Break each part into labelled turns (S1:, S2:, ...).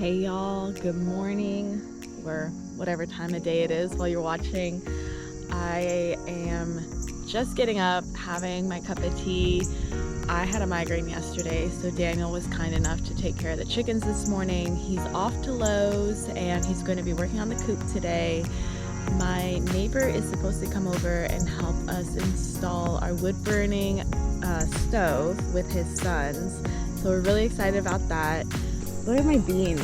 S1: Hey y'all, good morning, or whatever time of day it is while you're watching. I am just getting up, having my cup of tea. I had a migraine yesterday, so Daniel was kind enough to take care of the chickens this morning. He's off to Lowe's and he's going to be working on the coop today. My neighbor is supposed to come over and help us install our wood burning stove with his sons. So we're really excited about that. Look at my beans.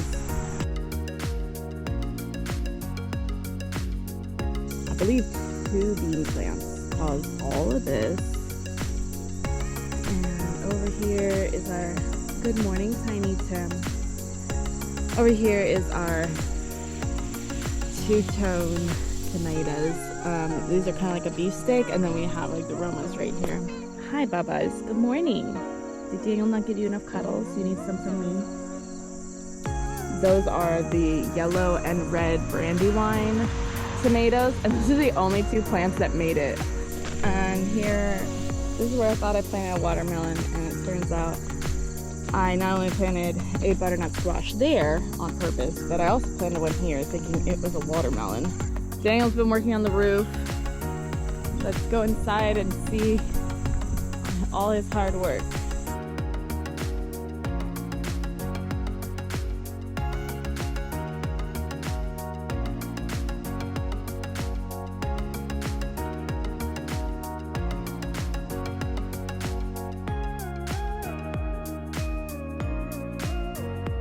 S1: I believe 2 bean plants caused all of this. And over here is our, good morning, Tiny Tim. Over here is our two-tone tomatoes. These are kind of like a beefsteak, and then we have like the Romas right here. Hi, Babas. Good morning. Did Daniel not give you enough cuddles? You need some from me? Those are the yellow and red brandywine tomatoes, and these are the only 2 plants that made it. And here, this is where I thought I planted a watermelon, and it turns out I not only planted a butternut squash there on purpose, but I also planted one here thinking it was a watermelon. Daniel's been working on the roof. Let's go inside and see all his hard work.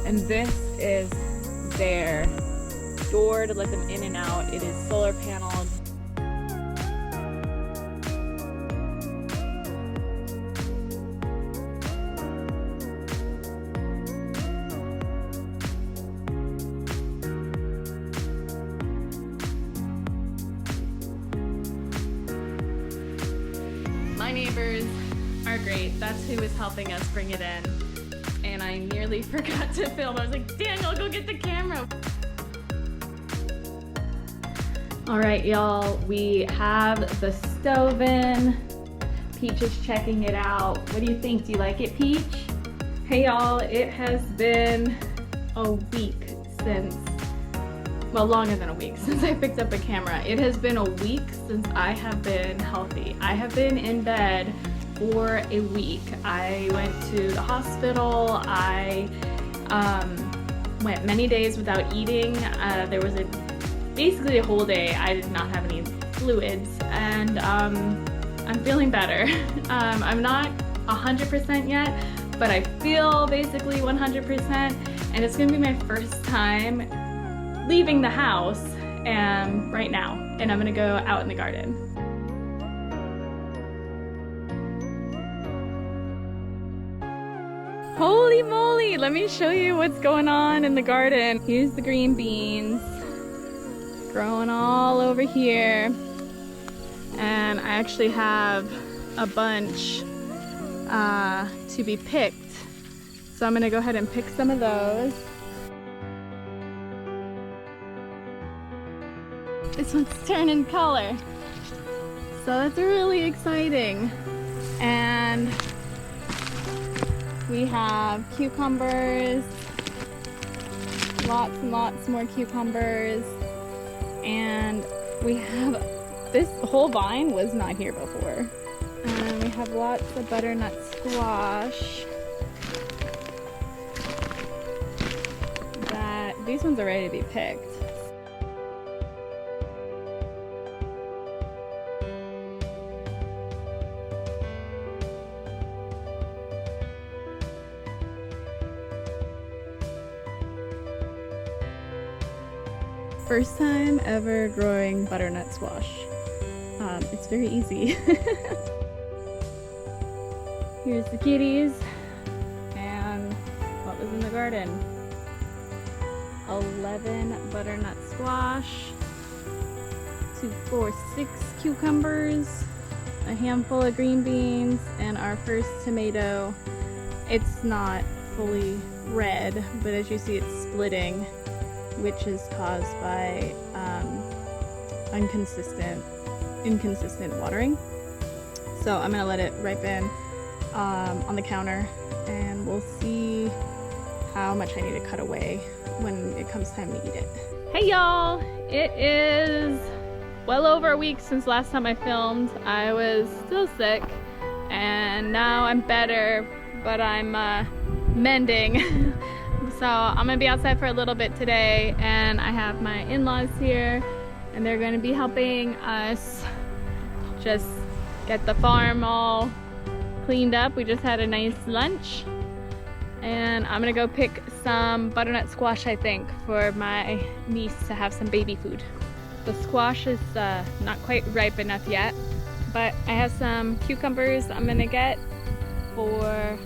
S1: And this is their door to let them in and out. It is solar paneled. My neighbors are great. That's who is helping us bring it in. And I nearly forgot to film. I was like, Daniel, go get the camera. All right, y'all, we have the stove in. Peach is checking it out. What do you think? Do you like it, Peach? Hey, y'all, it has been a week since, well, longer than a week since I picked up a camera. It has been a week since I have been healthy. I have been in bed for a week. I went to the hospital. I went many days without eating. There was basically a whole day I did not have any fluids, and I'm feeling better. I'm not 100% yet, but I feel basically 100%, and it's gonna be my first time leaving the house right now, and I'm gonna go out in the garden. Holy moly, let me show you what's going on in the garden. Here's the green beans growing all over here. And I actually have a bunch to be picked. So I'm gonna go ahead and pick some of those. This one's turning color. So that's really exciting. And we have cucumbers, lots and lots more cucumbers, and we have, this whole vine was not here before. And we have lots of butternut squash. These ones are ready to be picked. First time ever growing butternut squash. It's very easy. Here's the kitties and what was in the garden. 11 butternut squash, 2, 4, 6 cucumbers, a handful of green beans, and our first tomato. It's not fully red, but as you see, it's splitting, which is caused by inconsistent watering. So I'm gonna let it ripen on the counter, and we'll see how much I need to cut away when it comes time to eat it. Hey y'all, it is well over a week since last time I filmed. I was still sick and now I'm better, but I'm mending. So I'm gonna be outside for a little bit today, and I have my in-laws here and they're gonna be helping us just get the farm all cleaned up. We just had a nice lunch, and I'm gonna go pick some butternut squash, I think, for my niece to have some baby food. The squash is not quite ripe enough yet, but I have some cucumbers I'm gonna get for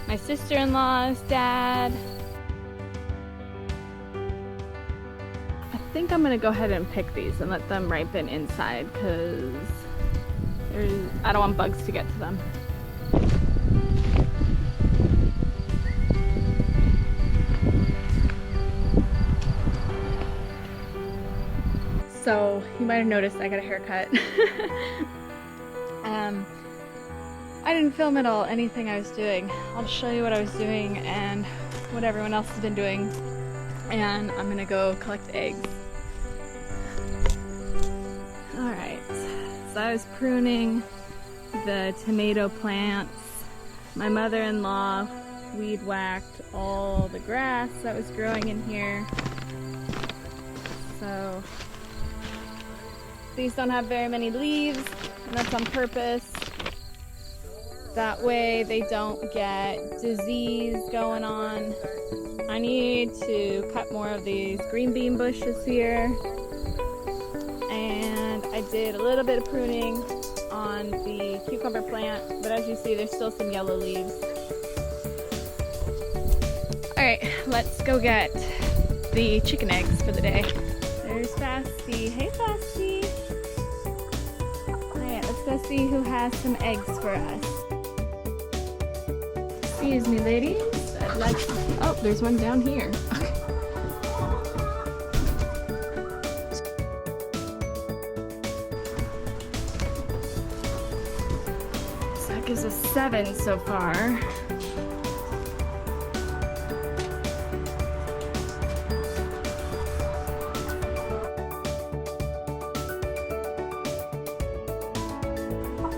S1: my sister-in-law's dad. I think I'm gonna go ahead and pick these and let them ripen inside because I don't want bugs to get to them. So you might have noticed I got a haircut. I didn't film at all anything I was doing. I'll just show you what I was doing and what everyone else has been doing. And I'm gonna go collect eggs. Alright, so I was pruning the tomato plants. My mother-in-law weed whacked all the grass that was growing in here. So these don't have very many leaves, and that's on purpose. That way they don't get disease going on. I need to cut more of these green bean bushes here. And I did a little bit of pruning on the cucumber plant, but as you see, there's still some yellow leaves. Alright, let's go get the chicken eggs for the day. There's Fasty. Hey Fasty! Alright, let's go see who has some eggs for us. Excuse me, ladies. I'd like to... Oh, there's one down here. Okay. So that gives us 7 so far.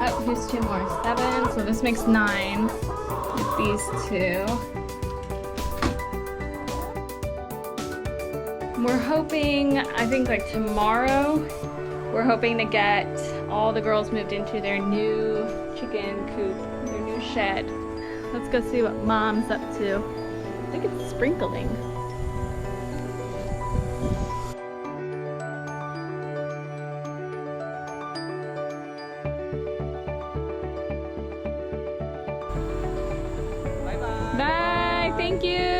S1: Oh, here's 2 more. 7, so this makes 9 with these 2. We're hoping, I think like tomorrow, we're hoping to get all the girls moved into their new chicken coop, their new shed. Let's go see what Mom's up to. I think it's sprinkling. Bye, thank you.